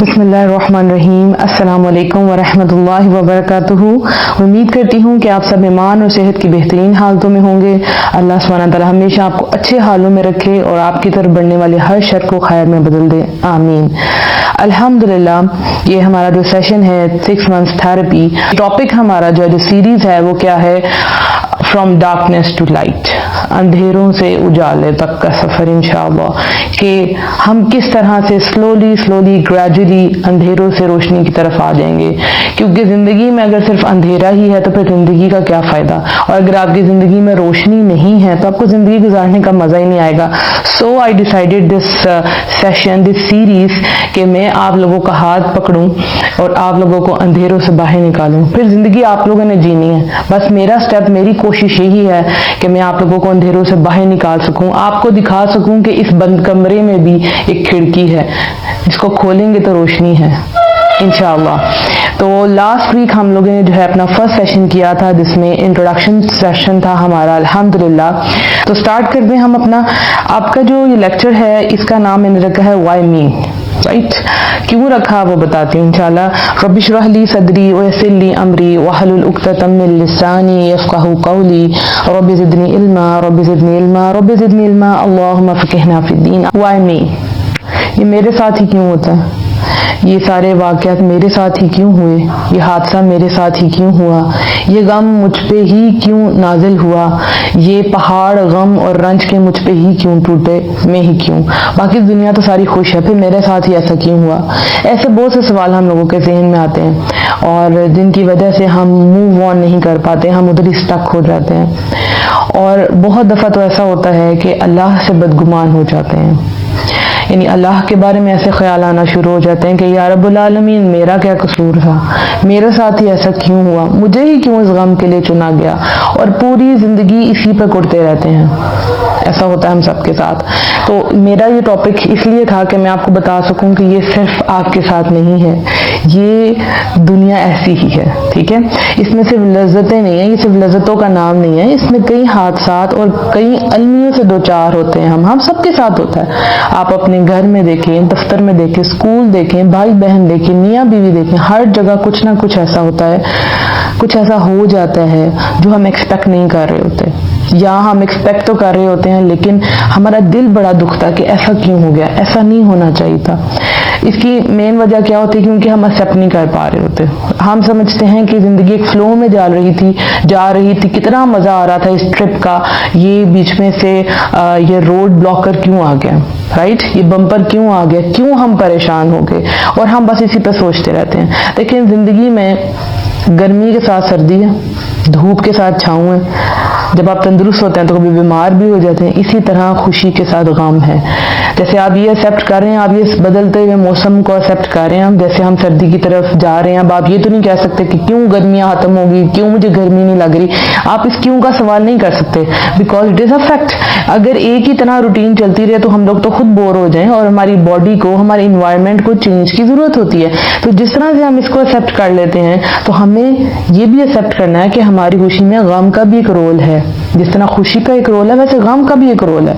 بسم اللہ الرحمن الرحیم. السلام علیکم ورحمۃ اللہ وبرکاتہ. امید کرتی ہوں کہ آپ سب ایمان اور صحت کی بہترین حالتوں میں ہوں گے. اللہ سبحانہ تعالیٰ ہمیشہ آپ کو اچھے حالوں میں رکھے اور آپ کی طرف بڑھنے والے ہر شر کو خیر میں بدل دے. آمین. الحمدللہ. یہ ہمارا جو سیشن ہے 6 months تھراپی. ٹاپک ہمارا جو سیریز ہے وہ کیا ہے؟ From darkness to light. اندھیروں سے اجالے تک کا سفر انشاءاللہ. کہ ہم کس طرح سے سلولی گریجولی اندھیروں سے روشنی کی طرف آ جائیں گے. کیونکہ زندگی میں اگر صرف اندھیرا ہی ہے تو پھر زندگی کا کیا فائدہ؟ اور اگر آپ کی زندگی میں روشنی نہیں ہے تو آپ کو زندگی گزارنے کا مزہ ہی نہیں آئے گا. So I decided this session, this series, کہ میں آپ لوگوں کا ہاتھ پکڑوں اور آپ لوگوں کو اندھیروں سے باہر نکالوں. پھر زندگی آپ لوگوں نے جینی ہے. بس میرا سٹیپ، میری کوشش یہی ہے کہ میں آپ لوگوں کو اندھیروں سے باہر نکال سکوں، آپ کو دکھا سکوں کہ اس بند کمرے میں بھی ایک کھڑکی ہے، جس کو کھولیں گے تو روشنی ہے انشاءاللہ. تو لاسٹ ویک ہم لوگوں نے جو ہے اپنا فرسٹ سیشن کیا تھا، جس میں انٹروڈکشن سیشن تھا ہمارا الحمدللہ. تو سٹارٹ کرتے ہیں ہم اپنا. آپ کا جو یہ لیکچر ہے اس کا نام میں نے رکھا ہے وائی می. رائٹ؟ کیوں رکھا وہ بتاتی ہوں انشاءاللہ. رب اشرح لی صدری ویسر لی امری واحلل عقدۃ من لسانی یفقہوا قولی رب زدنی علما رب زدنی علما رب زدنی علما اللہم فقہنا فی الدین. وائی می؟ یہ میرے ساتھ ہی کیوں ہوتا ہے؟ یہ سارے واقعات میرے ساتھ ہی کیوں ہوئے؟ یہ حادثہ میرے ساتھ ہی کیوں ہوا؟ یہ غم مجھ پہ ہی کیوں نازل ہوا؟ یہ پہاڑ غم اور رنج کے مجھ پہ ہی کیوں ٹوٹے؟ میں ہی کیوں؟ باقی دنیا تو ساری خوش ہے، پھر میرے ساتھ ہی ایسا کیوں ہوا؟ ایسے بہت سے سوال ہم لوگوں کے ذہن میں آتے ہیں اور جن کی وجہ سے ہم موو آن نہیں کر پاتے، ہم ادھر ہی اسٹک ہو جاتے ہیں. اور بہت دفعہ تو ایسا ہوتا ہے کہ اللہ سے بدگمان ہو جاتے ہیں. یعنی اللہ کے بارے میں ایسے خیال آنا شروع ہو جاتے ہیں کہ یا رب العالمین میرا کیا قصور تھا؟ میرے ساتھ ہی ایسا کیوں ہوا؟ مجھے ہی کیوں اس غم کے لیے چنا گیا؟ اور پوری زندگی اسی پہ کڑتے رہتے ہیں. ایسا ہوتا ہے ہم سب کے ساتھ. تو میرا یہ ٹاپک اس لیے تھا کہ میں آپ کو بتا سکوں کہ یہ صرف آپ کے ساتھ نہیں ہے، یہ دنیا ایسی ہی ہے. ٹھیک ہے؟ اس میں صرف لذتیں نہیں ہیں، یہ صرف لذتوں کا نام نہیں ہے. اس میں کئی حادثات اور کئی المیوں سے دوچار ہوتے ہیں. ہم سب کے ساتھ ہوتا ہے. آپ اپنے گھر میں دیکھیں، دفتر میں دیکھیں، اسکول دیکھیں، بھائی بہن دیکھیں، میاں بیوی دیکھیں، ہر جگہ کچھ نہ کچھ ایسا ہوتا ہے، کچھ ایسا ہو جاتا ہے جو ہم ایکسپیکٹ نہیں کر رہے ہوتے، یا ہم ایکسپیکٹ تو کر رہے ہوتے ہیں لیکن ہمارا دل بڑا دکھتا کہ ایسا کیوں ہو گیا، ایسا نہیں ہونا چاہیے تھا. اس کی مین وجہ کیا ہوتی ہے؟ کیونکہ ہم ایکسیپٹ نہیں کر پا رہے ہوتے. ہم سمجھتے ہیں کہ زندگی ایک فلو میں جا رہی تھی، کتنا مزہ آ رہا تھا اس ٹرپ کا، یہ بیچ میں سے یہ روڈ بلاکر کیوں آ گیا؟ رائٹ؟ یہ بمپر کیوں آ گیا؟ کیوں ہم پریشان ہو گئے؟ اور ہم بس اسی پہ سوچتے رہتے ہیں. لیکن زندگی میں گرمی کے ساتھ سردی ہے، دھوپ کے ساتھ چھاؤں ہے. جب آپ تندرست ہوتے ہیں تو کبھی بیمار بھی ہو جاتے ہیں. اسی طرح خوشی کے ساتھ غم ہے. جیسے آپ یہ ایکسیپٹ کر رہے ہیں، آپ یہ بدلتے ہوئے موسم کو ایکسیپٹ کر رہے ہیں. جیسے ہم سردی کی طرف جا رہے ہیں، اب آپ یہ تو نہیں کہہ سکتے کہ کیوں گرمیاں ختم ہوگی، کیوں مجھے گرمی نہیں لگ رہی. آپ اس کیوں کا سوال نہیں کر سکتے، because it is a fact. اگر ایک ہی طرح روٹین چلتی رہے تو ہم لوگ تو خود بور ہو جائیں اور ہماری باڈی کو، ہمارے انوائرمنٹ کو چینج کی ضرورت ہوتی ہے. تو جس طرح سے ہم اس کو ایکسیپٹ کر لیتے ہیں تو ہمیں یہ بھی ایکسیپٹ کرنا ہے کہ ہماری خوشی میں غم کا بھی ایک رول ہے. جس طرح خوشی کا ایک رول ہے ویسے غم کا بھی ایک رول ہے.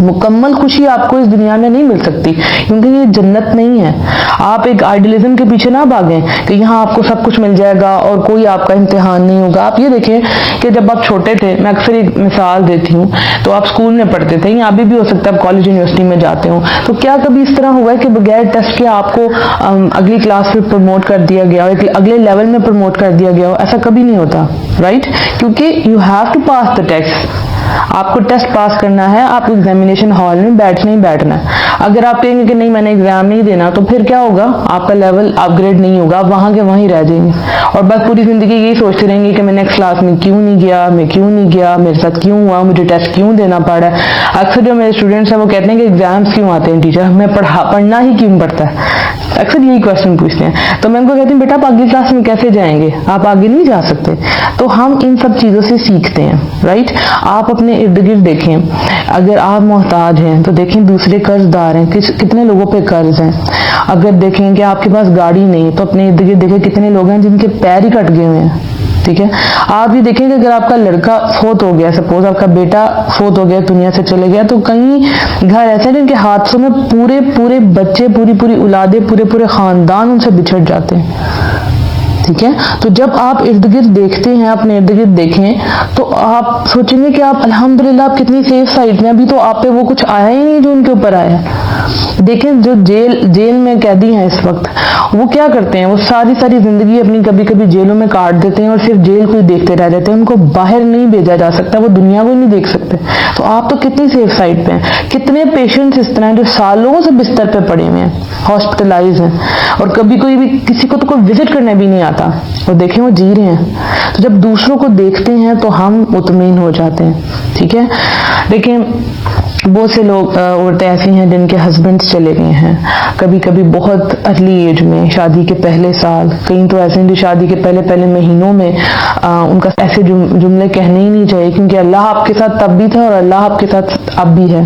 مکمل خوشی آپ کو اس دنیا میں نہیں مل سکتی کیونکہ یہ جنت نہیں ہے. آپ ایک آئیڈیلزم کے پیچھے نہ بھاگیں کہ یہاں آپ کو سب کچھ مل جائے گا اور کوئی آپ کا امتحان نہیں ہوگا. آپ یہ دیکھیں کہ جب آپ چھوٹے تھے، میں اکثر ایک مثال دیتی ہوں، تو آپ اسکول میں پڑھتے تھے یا ابھی بھی ہو سکتا ہے آپ کالج یونیورسٹی میں جاتے ہوں، تو کیا کبھی اس طرح ہوا ہے کہ بغیر ٹیسٹ کے آپ کو اگلی کلاس پہ پروموٹ کر دیا گیا ہو، اگلے لیول میں پروموٹ کر دیا گیا ہو؟ ایسا کبھی نہیں ہوتا. رائٹ؟ کیونکہ you have to pass the test. آپ کو ٹیسٹ پاس کرنا ہے، آپ ایگزامینیشن ہال میں بیٹھنا ہی بیٹھنا ہے. اگر آپ کہیں گے کہ نہیں میں نے ایگزام نہیں دینا تو پھر کیا ہوگا؟ آپ کا لیول اپ گریڈ نہیں ہوگا، آپ وہاں کے وہیں رہ جائیں گے اور بس پوری زندگی یہی سوچتے رہیں گے کہ میں نیکسٹ کلاس میں کیوں نہیں گیا، میں کیوں نہیں گیا، میرے ساتھ کیوں ہوا، مجھے ٹیسٹ کیوں دینا پڑا. اکثر جو میرے اسٹوڈنٹس ہیں وہ کہتے ہیں کہ ایگزامس کیوں آتے ہیں ٹیچر، ہمیں پڑھنا ہی کیوں پڑتا ہے. اکثر یہی کوشچن پوچھتے ہیں. تو میں ان کو کہتی ہوں بیٹا آپ اگلی کلاس میں کیسے جائیں گے؟ آپ آگے نہیں جا سکتے. تو ہم ان سب چیزوں سے سیکھتے ہیں. رائٹ؟ آپ اپنے ارد گرد دیکھیں، اگر آپ محتاج ہیں تو دیکھیں دوسرے قرض دار ہیں، کتنے لوگوں پہ قرض ہیں. اگر دیکھیں کہ آپ کے پاس گاڑی نہیں تو اپنے ارد گرد دیکھیں کتنے لوگ ہیں جن کے پیر ہی کٹ گئے ہوئے ہیں. ٹھیک ہے. آپ یہ دیکھیں کہ اگر آپ کا لڑکا فوت ہو گیا، سپوز آپ کا بیٹا فوت ہو گیا، دنیا سے چلے گیا، تو کئی گھر ایسے ہیں جن کے حادثوں میں پورے بچے، پوری اولادیں، پورے خاندان ان سے بچھڑ جاتے ہیں. ٹھیک ہے. تو جب آپ ارد گرد دیکھتے ہیں، اپنے ارد گرد دیکھیں، تو آپ سوچیں گے کہ آپ الحمدللہ آپ کتنی سیف سائڈ میں. ابھی تو آپ پہ وہ کچھ آیا ہی نہیں جو ان کے اوپر آیا. دیکھیں جو جیل میں قیدی ہیں اس وقت، وہ کیا کرتے ہیں؟ وہ ساری زندگی اپنی کبھی جیلوں میں کاٹ دیتے ہیں اور صرف جیل کو ہی دیکھتے رہ جاتے ہیں. ان کو باہر نہیں بھیجا جا سکتا، وہ دنیا کو نہیں دیکھ سکتے. تو آپ تو کتنی سیف سائڈ پہ ہیں. کتنے پیشنٹس اس طرح ہیں جو سالوں سے بستر پہ پڑے ہوئے ہیں، ہاسپٹلائز ہیں، اور کبھی کوئی بھی کسی کو تو کوئی وزٹ کرنے بھی نہیں آتا، اور دیکھیں وہ جی رہے ہیں. تو جب دوسروں کو دیکھتے ہیں تو ہم مطمئن ہو جاتے ہیں. ٹھیک ہے. دیکھیں بہت سے لوگ، عورتیں ایسی ہیں جن کے ہسبینڈ چلے گئے ہیں، کبھی بہت ارلی ایج میں، شادی کے پہلے سال. کئی تو ایسے ہیں جو شادی کے پہلے مہینوں میں ان کا ایسے جملے کہنے ہی نہیں چاہیے، کیونکہ اللہ آپ کے ساتھ تب بھی تھا اور اللہ آپ کے ساتھ اب بھی ہے.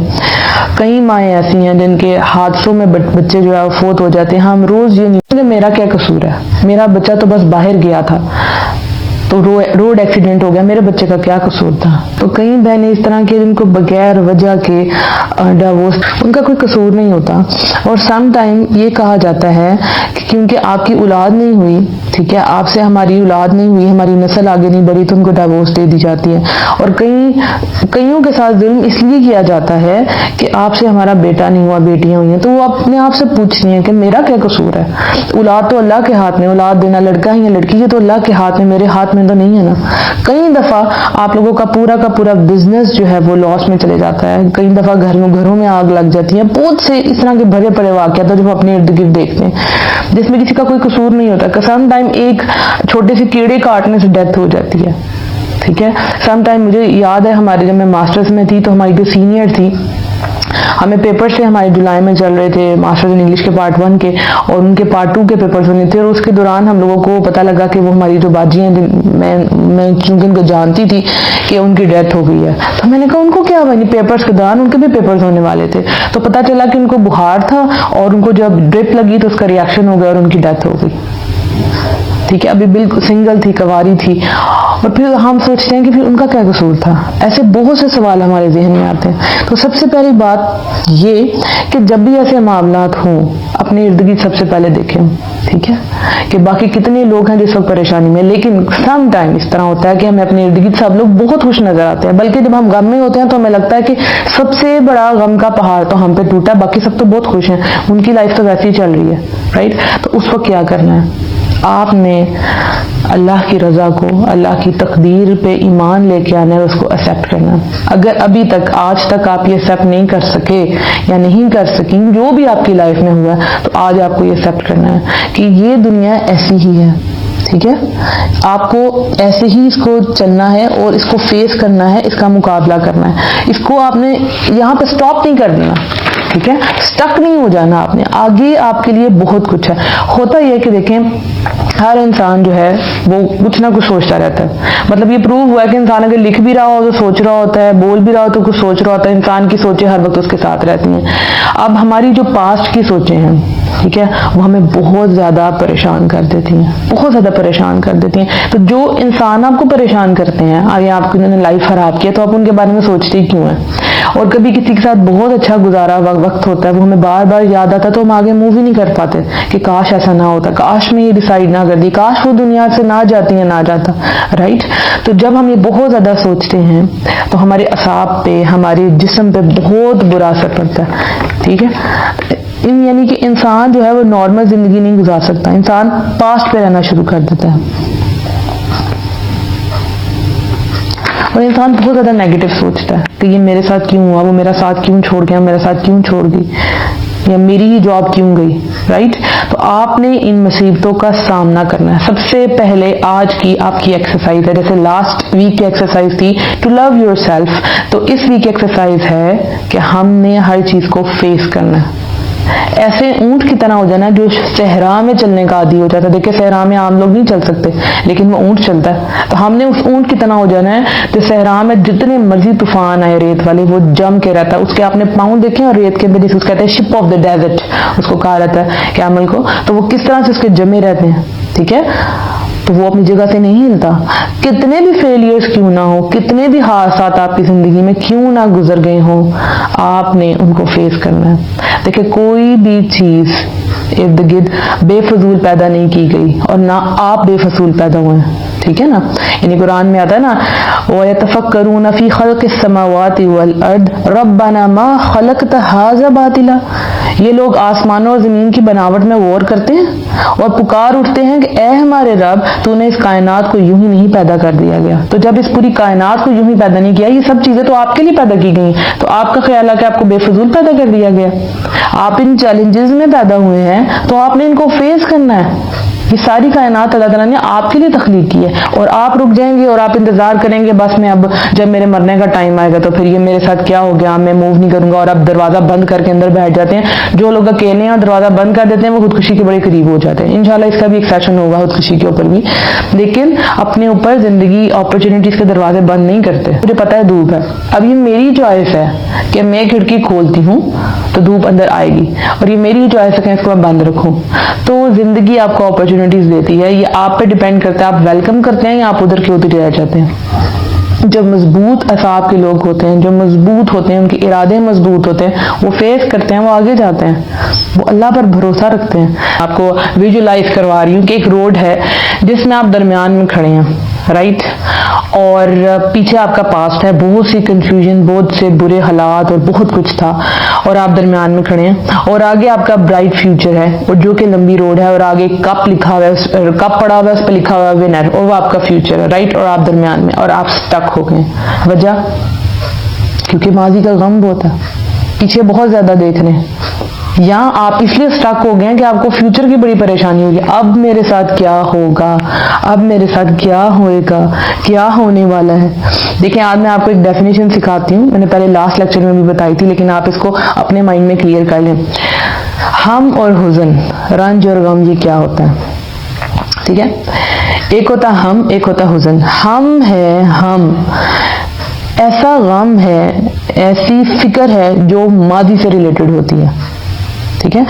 کئی مائیں ایسی ہیں جن کے حادثوں میں بچے جو ہے فوت ہو جاتے ہیں. ہم روز یہ نہیں کہ میرا کیا قصور ہے، میرا بچہ تو بس باہر گیا تھا تو روڈ ایکسیڈنٹ ہو گیا، میرے بچے کا کیا قصور تھا. تو کئی بہنیں اس طرح کے جن کو بغیر وجہ کے ڈیورس، ان کا کوئی قصور نہیں ہوتا. اور سم ٹائم یہ کہا جاتا ہے کہ کیونکہ آپ کی اولاد نہیں ہوئی، ٹھیک ہے، آپ سے ہماری اولاد نہیں ہوئی، ہماری نسل آگے نہیں بڑھی، تو ان کو ڈیورس دے دی جاتی ہے. اور کئیوں کے ساتھ ظلم اس لیے کیا جاتا ہے کہ آپ سے ہمارا بیٹا نہیں ہوا، بیٹیاں ہوئی ہیں، تو وہ اپنے آپ سے پوچھتی ہیں کہ میرا کیا قصور ہے. اولاد تو اللہ کے ہاتھ میں، اولاد دینا لڑکا ہی ہے لڑکی ہے تو اللہ کے ہاتھ میں، میرے ہاتھ میں تو نہیں ہے نا. کئی دفعہ آپ لوگوں کا پورا بزنس جو ہے وہ لاس میں چلے جاتا ہے. کئی دفعہ گھروں میں آگ لگ جاتی ہے. بہت سے اس طرح کے بھرے پڑے واقعات ہیں جو ہم اپنے ارد گرد دیکھتے ہیں جس میں کسی کا کوئی قصور نہیں ہوتا. سم ٹائم ایک چھوٹے سے کیڑے کاٹنے سے ڈیتھ ہو جاتی ہے. ٹھیک ہے. سم ٹائم مجھے یاد ہے ہمارے جب میں ماسٹرز میں تھی تو ہماری جو سینئر تھی، ہمیں پیپر سے ہمارے جولائی میں چل رہے تھے ماسٹرز ان انگلش کے پارٹ 1 کے، اور ان کے پارٹ 2 کے پیپرز ہونے تھے. اور اس کے دوران ہم لوگوں کو پتہ لگا کہ وہ ہماری جو باجی ہیں، میں چونکہ ان کو جانتی تھی کہ ان کی ڈیتھ ہو گئی ہے. تو میں نے کہا ان کو کیا بنی؟ پیپرز کے دوران ان کے بھی پیپرز ہونے والے تھے. تو پتہ چلا کہ ان کو بخار تھا اور ان کو جب ڈرپ لگی تو اس کا ریئیکشن ہو گیا اور ان کی ڈیتھ ہو گئی. ٹھیک ہے. ابھی بالکل سنگل تھی، کواری تھی. اور پھر ہم سوچتے ہیں کہ پھر ان کا کیا قصور تھا. ایسے بہت سے سوال ہمارے ذہن میں آتے ہیں. تو سب سے پہلی بات یہ کہ جب بھی ایسے معاملات ہوں اپنے ارد گرد سب سے پہلے دیکھیں. ٹھیک ہے. کہ باقی کتنے لوگ ہیں جس وقت پریشانی میں. لیکن سم ٹائم اس طرح ہوتا ہے کہ ہمیں اپنے ارد گرد سب لوگ بہت خوش نظر آتے ہیں، بلکہ جب ہم غم میں ہوتے ہیں تو ہمیں لگتا ہے کہ سب سے بڑا غم کا پہاڑ تو ہم پہ ٹوٹا، باقی سب تو بہت خوش ہیں، ان کی لائف تو ویسے ہی چل رہی ہے. رائٹ. تو اس وقت کیا کرنا ہے؟ آپ نے اللہ کی رضا کو، اللہ کی تقدیر پہ ایمان لے کے آنا ہے، اس کو ایکسیپٹ کرنا. اگر ابھی تک آج تک آپ یہ ایکسیپٹ نہیں کر سکے یا نہیں کر سکیں جو بھی آپ کی لائف میں ہوا ہے، تو آج آپ کو یہ ایکسیپٹ کرنا ہے کہ یہ دنیا ایسی ہی ہے. ٹھیک ہے. آپ کو ایسے ہی اس کو چلنا ہے اور اس کو فیس کرنا ہے، اس کا مقابلہ کرنا ہے. اس کو آپ نے یہاں پہ سٹاپ نہیں کر دینا. ٹھیک ہے. سٹک نہیں ہو جانا آپ نے. آگے آپ کے لیے بہت کچھ ہے. ہوتا یہ کہ دیکھیں ہر انسان جو ہے وہ کچھ نہ کچھ سوچتا رہتا ہے. مطلب یہ پروو ہوا ہے کہ انسان اگر لکھ بھی رہا ہو تو سوچ رہا ہوتا ہے، بول بھی رہا ہو تو کچھ سوچ رہا ہوتا ہے. انسان کی سوچیں ہر وقت اس کے ساتھ رہتی ہیں. اب ہماری جو پاسٹ کی سوچیں ہیں، ٹھیک ہے، وہ ہمیں بہت زیادہ پریشان کر دیتی ہیں، بہت زیادہ پریشان کر دیتی ہیں. تو جو انسان آپ کو پریشان کرتے ہیں، آگے آپ کی انہوں نے لائف خراب کیا، تو آپ ان کے بارے میں سوچتے ہی کیوں ہیں؟ اور کبھی کسی کے ساتھ بہت اچھا گزارا وقت ہوتا ہے، وہ ہمیں بار بار یاد آتا ہے تو ہم آگے موو ہی نہیں کر پاتے کہ کاش ایسا نہ ہوتا، کاش میں یہ ڈیسائیڈ نہ کر دی، کاش وہ دنیا سے نہ جاتی یا نہ جاتا. رائٹ. تو جب ہم یہ بہت زیادہ سوچتے ہیں تو ہمارے اعصاب پہ، ہمارے جسم پہ بہت برا اثر پڑتا ہے. ٹھیک ہے. یعنی کہ انسان جو ہے وہ نارمل زندگی نہیں گزار سکتا، انسان پاسٹ پہ رہنا شروع کر دیتا ہے. اور انسان بہت زیادہ نیگیٹو سوچتا ہے کہ یہ میرے ساتھ کیوں ہوا، وہ میرا ساتھ کیوں چھوڑ گیا، میرا ساتھ کیوں چھوڑ گئی، یا میری ہی جاب کیوں گئی. رائٹ. تو آپ نے ان مصیبتوں کا سامنا کرنا ہے. سب سے پہلے آج کی آپ کی ایکسرسائز ہے، جیسے لاسٹ ویک کی ایکسرسائز تھی ٹو لو یور سیلف، تو اس ویک کی ایکسرسائز ہے کہ ہم نے ہر چیز کو فیس کرنا ہے. ایسے اونٹ کی طرح ہو جانا جو صحرا میں چلنے کا عادی ہو جاتا ہے. دیکھیں صحرا میں عام لوگ نہیں چل سکتے لیکن وہ اونٹ چلتا ہے. تو ہم نے اس اونٹ کی طرح ہو جانا ہے جو صحرا میں جتنے مرضی طوفان آئے ریت والے وہ جم کے رہتا ہے. اس کے آپ نے پاؤں دیکھیں اور ریت کے اندر جسے کہتے ہیں شپ آف دا ڈیزرٹ اس کو کہا جاتا ہے کیمل کو، تو وہ کس طرح سے اس کے جمے رہتے ہیں. ٹھیک ہے. تو وہ اپنی جگہ سے نہیں ہلتا. کتنے بھی فیلئرز کیوں نہ ہو, کتنے بھی حادثات آپ کی زندگی میں کیوں نہ گزر گئے ہوں, آپ نے ان کو فیس کرنا ہے. دیکھیں کوئی بھی چیز ارد گرد بے فضول پیدا نہیں کی گئی اور نہ آپ بے فضول پیدا ہوئے ہیں, ٹھیک ہے نا. یعنی قرآن میں آتا ہے نا وَيَتَفَكَّرُونَ فِي خَلْقِ السَّمَاوَاتِ وَالْأَرْضِ رَبَّنَا مَا خَلَقْتَ هَذَا بَاطِلًا. یہ لوگ آسمانوں اور زمین کی بناوٹ میں غور کرتے ہیں اور پکار اٹھتے ہیں کہ اے ہمارے رب, تو نے اس کائنات کو یوں ہی نہیں پیدا کر دیا گیا. تو جب اس پوری کائنات کو یوں ہی پیدا نہیں کیا, یہ سب چیزیں تو آپ کے لیے پیدا کی گئی, تو آپ کا خیال ہے کہ آپ کو بے فضول پیدا کر دیا گیا. آپ ان چیلنجز میں پیدا ہوئے ہیں تو آپ نے ان کو فیس کرنا ہے. یہ ساری کائنات اللہ تعالیٰ نے آپ کے لیے تخلیق کی ہے, اور آپ رک جائیں گے اور آپ انتظار کریں گے بس میں اب جب میرے مرنے کا ٹائم آئے گا تو پھر یہ میرے ساتھ کیا ہو گیا, میں موو نہیں کروں گا, اور اب دروازہ بند کر کے اندر بیٹھ جاتے ہیں. جو لوگ اکیلے ہیں اور دروازہ بند کر دیتے ہیں وہ خودکشی کے بڑے قریب ہو جاتے ہیں. انشاءاللہ اس کا بھی ایک سیشن ہوگا خودکشی کے اوپر بھی, لیکن اپنے اوپر زندگی اپرچونیٹیز کے دروازے بند نہیں کرتے. مجھے پتہ ہے دھوپ ہے, اب یہ میری چوائس ہے کہ میں کھڑکی کھولتی ہوں تو دھوپ اندر آئے گی, اور یہ میری چوائس ہے کہ اس کو میں بند رکھوں. تو زندگی آپ کو اپرچونیٹیز دیتی ہے, یہ آپ پہ ڈیپینڈ کرتا ہے آپ ویلکم کرتے ہیں یا آپ ادھر کے ادھر رہ جاتے ہیں. جو مضبوط اعصاب کے لوگ ہوتے ہیں, جو مضبوط ہوتے ہیں, ان کے ارادے مضبوط ہوتے ہیں, وہ فیس کرتے ہیں, وہ آگے جاتے ہیں, وہ اللہ پر بھروسہ رکھتے ہیں. آپ کو ویژولائز کروا رہی ہوں کہ ایک روڈ ہے جس میں آپ درمیان میں کھڑے ہیں, رائٹ, اور پیچھے آپ کا پاسٹ ہے, بہت سی کنفیوژن, بہت سے برے حالات اور بہت کچھ تھا, اور آپ درمیان میں کھڑے ہیں, اور آگے آپ کا برائٹ فیوچر ہے, اور جو کہ لمبی روڈ ہے, اور آگے کپ لکھا ہوا ہے, کپ پڑا ہوا ہے, اس پہ لکھا ہوا ہے ونر, اور وہ آپ کا فیوچر ہے, رائٹ, اور آپ درمیان میں, اور آپ سٹک ہو گئے. وجہ کیونکہ ماضی کا غم بہت ہے, پیچھے بہت زیادہ دیکھ رہے ہیں, یا آپ اس لیے سٹک ہو گئے ہیں کہ آپ کو فیوچر کی بڑی پریشانی ہوگی. اب میرے ساتھ کیا ہوگا, اب میرے ساتھ کیا ہوئے گا, کیا ہونے والا ہے. دیکھیں آج میں آپ کو ایک ڈیفینیشن سکھاتی ہوں, میں نے پہلے لاسٹ لیکچر میں بھی بتائی تھی, لیکن آپ اس کو اپنے مائنڈ میں کلیئر کر لیں. ہم اور حزن, رنج اور غم, یہ کیا ہوتا ہے, ٹھیک ہے. ایک ہوتا ہم, ایک ہوتا حزن. ہم ہے, ہم ایسا غم ہے, ایسی فکر ہے جو ماضی سے ریلیٹڈ ہوتی ہے, ٹھیک ہے.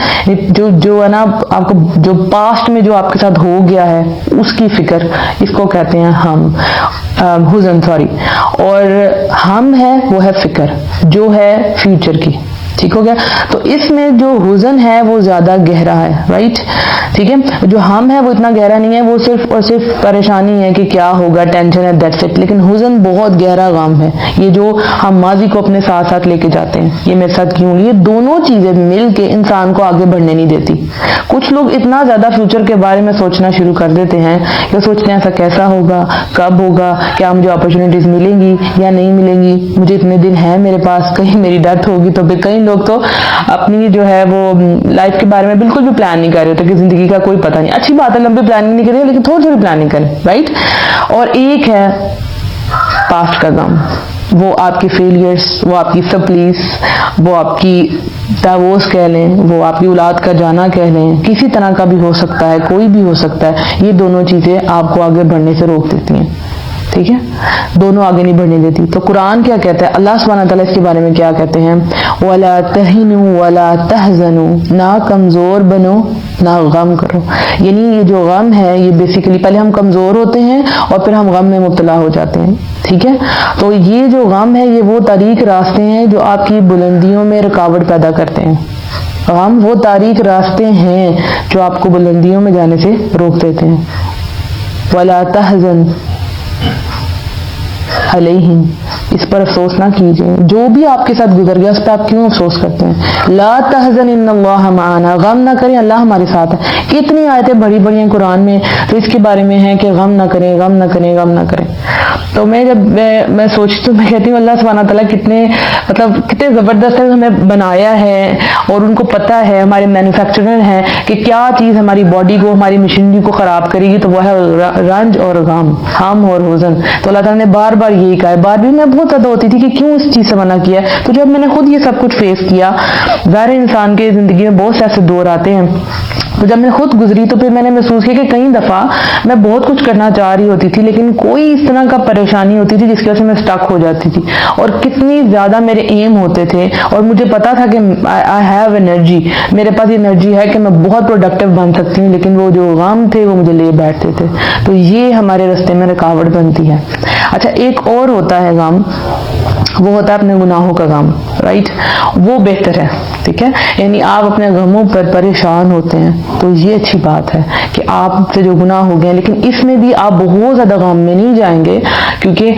جو ہے نا آپ کو جو پاسٹ میں جو آپ کے ساتھ ہو گیا ہے اس کی فکر, اس کو کہتے ہیں ہم, حزن, سوری. اور ہم ہے وہ ہے فکر جو ہے فیوچر کی, ٹھیک ہو گیا. تو اس میں جو حزن ہے وہ زیادہ گہرا ہے, رائٹ, ٹھیک ہے. جو ہم ہے وہ اتنا گہرا نہیں ہے, وہ صرف اور صرف پریشانی ہے کہ کیا ہوگا, ٹینشن ہے, دیٹس اٹ. لیکن حزن بہت گہرا غم ہے, یہ جو ہم ماضی کو اپنے ساتھ ساتھ لے کے جاتے ہیں, یہ میرے ساتھ کیوں, یہ دونوں چیزیں مل کے انسان کو آگے بڑھنے نہیں دیتی. کچھ لوگ اتنا زیادہ فیوچر کے بارے میں سوچنا شروع کر دیتے ہیں کہ سوچتے ہیں ایسا کیسا ہوگا, کب ہوگا, کیا مجھے اپرچونیٹیز ملیں گی یا نہیں ملیں گی, مجھے اتنے دن ہیں میرے پاس, کہیں میری ڈیتھ ہوگی تو. پھر کئی لوگ تو اپنی جو ہے وہ لائف کے بارے میں بالکل بھی پلان نہیں کر رہے تھے کہ زندگی کا کوئی پتہ نہیں. اچھی بات ہے لمبی پلاننگ نہیں کریں, لیکن تھوڑی تھوڑی پلاننگ کریں, رائٹ. اور ایک ہے پاسٹ کا غم, وہ آپ کی فیلئرس, وہ آپ کی سپلیس, وہ آپ کی ڈائیورس کہہ لیں, وہ آپ کی اولاد کا جانا کہہ لیں, کسی طرح کا بھی ہو سکتا ہے, کوئی بھی ہو سکتا ہے. یہ دونوں چیزیں آپ کو آگے بڑھنے سے روک دیتی ہیں, ٹھیک ہے, دونوں آگے نہیں بڑھنے دیتی. تو قرآن کیا کہتا ہے, اللہ سبحانہ تعالیٰ اس کے بارے میں کیا کہتے ہیں, وَلَا تَهِنُوا وَلَا تَحْزَنُوا, نہ کمزور بنو نہ غم کرو. یعنی یہ جو غم ہے یہ بیسیکلی پہلے ہم کمزور ہوتے ہیں اور پھر ہم غم میں مبتلا ہو جاتے ہیں, ٹھیک ہے. تو یہ جو غم ہے یہ وہ تاریک راستے ہیں جو آپ کی بلندیوں میں رکاوٹ پیدا کرتے ہیں. غم وہ تاریک راستے ہیں جو آپ کو بلندیوں میں جانے سے روک دیتے ہیں. وَلَا تَحْزَن علیہم, اس پر افسوس نہ کیجیے. جو بھی آپ کے ساتھ گزر گیا اس پہ آپ کیوں افسوس کرتے ہیں. لا تحزن ان اللہ معنا, غم نہ کریں, اللہ ہمارے ساتھ ہے. کتنی آیتیں بڑی بڑی ہیں قرآن میں تو اس کے بارے میں ہے کہ غم نہ کریں, غم نہ کریں, غم نہ کریں. تو جب میں سوچتی ہوں, میں کہتی ہوں اللہ سبحانہ تعالیٰ کتنے زبردست ہے, ہمیں بنایا ہے اور ان کو پتہ ہے, ہمارے مینوفیکچرر ہیں کہ کیا چیز ہماری باڈی کو, ہماری مشینری کو خراب کرے گی, تو وہ ہے رنج اور غم, ہم اور حزن. تو اللہ تعالیٰ نے بار بار یہی کہا ہے. بار بھی میں بہت زیادہ ہوتی تھی کہ کیوں اس چیز سے منع کیا ہے. تو جب میں نے خود یہ سب کچھ فیس کیا, ظاہر انسان کے زندگی میں بہت سے ایسے دور آتے ہیں تو جب میں خود گزری تو پھر میں نے محسوس کیا کہ کئی دفعہ میں بہت کچھ کرنا چاہ رہی ہوتی تھی لیکن کوئی اس طرح کا پریشانی ہوتی تھی جس کی وجہ سے میں اسٹک ہو جاتی تھی، اور کتنی زیادہ میرے ایم ہوتے تھے اور مجھے پتا تھا کہ آئی ہیو انرجی، میرے پاس انرجی ہے کہ میں بہت پروڈکٹیو بن سکتی ہوں، لیکن وہ جو غم تھے وہ مجھے لے بیٹھتے تھے. تو یہ ہمارے راستے میں رکاوٹ بنتی ہے. اچھا، ایک اور ہوتا ہے غم، وہ ہوتا ہے اپنے گناہوں کا غم، رائٹ؟ وہ بہتر ہے، ٹھیک ہے؟ یعنی آپ اپنے غموں پر پریشان ہوتے ہیں تو یہ اچھی بات ہے کہ آپ سے جو گناہ ہو گئے، لیکن اس میں بھی آپ بہت زیادہ غم میں نہیں جائیں گے، کیونکہ